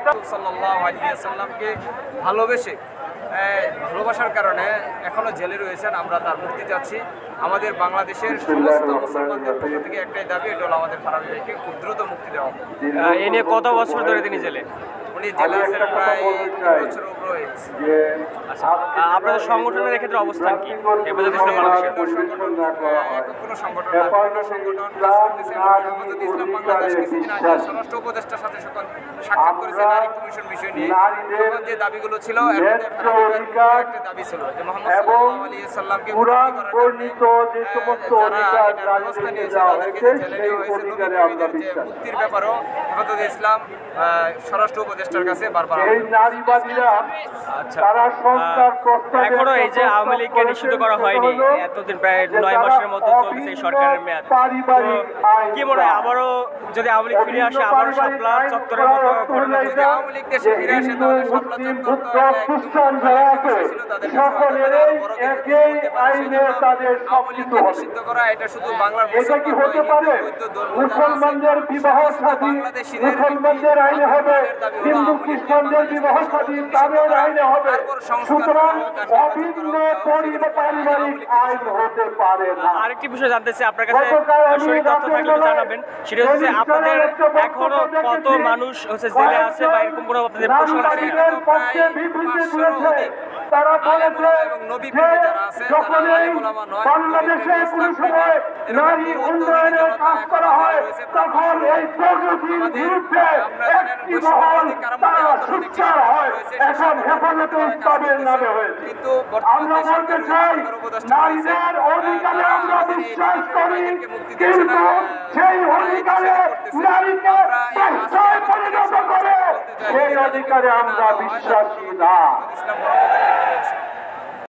সাল্লাল্লাহু আলাইহি ওয়াসাল্লামকে ভালোবাসার কারণে এখনো জেলে রয়েছেন। আমরা তার মুক্তি চাচ্ছি। আমাদের বাংলাদেশের সমস্ত মুসলমানদের পক্ষ থেকে একটাই দাবি, এটা হলো আমাদের ফারাবী ভাইকে খুব দ্রুত মুক্তি দেওয়া। এ নিয়ে কত বছর ধরে তিনি জেলে? উনি জেলে আছেন প্রায় 3 বছরের উপরে হয়ে গেছে। আচ্ছা, আপনাদের সংগঠনের এক্ষেত্রে অবস্থান কি? হেফাজত ইসলাম বাংলাদেশের কোনো সংগঠন না, বিভিন্ন সংগঠন কাজ করতেছে। হেফাজত ইসলাম বাংলাদেশ কিছুদিন আগে স্বরাষ্ট্র উপদেষ্টার সাথে সাক্ষাৎ করেছে নারী কমিশন বিষয় নিয়ে। তখন যে দাবিগুলো ছিল, এর মধ্যে একটা দাবি ছিল যে মুহাম্মদ সাল্লাল্লাহু আলাইহি ওয়াসাল্লামকে মুক্তি করার জন্য যারা এটার ব্যবস্থা নিয়েছে তাদেরকে জেলে নেওয়া হয়েছে। নবী প্রেমীদের যে মুক্তির ব্যাপারেও হেফাজত ইসলাম স্বরাষ্ট্র উপদেষ্টার কাছে বারবার। আচ্ছা, এখনো এই যে আওয়ামী লীগকে নিষিদ্ধ করা হয়নি, এতদিন প্রায় 9 মাসের মতো চলছে এই সরকারের মেয়াদ। কি মনে হয় আবারও যদি আওয়ামী লীগ ফিরে আসে, আবারও শাপলা চত্বরের মতো ঘটনা? যদি আওয়ামী লীগ দেশে ফিরে আসে তাহলে শাপলা চত্বর তো তাদের আওয়ামী লীগকে নিষিদ্ধ করা এটা শুধু বাংলার মুসলমানদের বিবাহ স্বাধীন, মুসলমানদের আইনে হবে, হিন্দু খ্রিস্টানদের বিবাহ স্বাধীন, তাদের আইনে হবে। সুতরাং অভিন্ন পারিবারিক আইন হতে পারে না। আরেকটি বিষয় জানতে চাই আপনার কাছে, সঠিক তথ্য থাকলে জানাবেন। সেটা হচ্ছে আপনাদের এখনো কত মানুষ জেলে আছে বা এরকম কোনো আপনাদের প্রশ্ন আছে? তারা বলেছে যখনই বাংলাদেশে কোনো সময় নারী উন্নয়নের কাজ করা হয়, তখন এই প্রগতির বিরুদ্ধে একটি মহল তারা সোচ্চার হয়। এখন হেফাজতে ইসলামের নামে হয়েছে। আমরা বলতে চাই, নারীদের অধিকারে আমরা বিশ্বাস করি, কিন্তু সেই অধিকারে নারীকে পেশায় পরিণত করে সেই অধিকারে আমরা বিশ্বাসী না।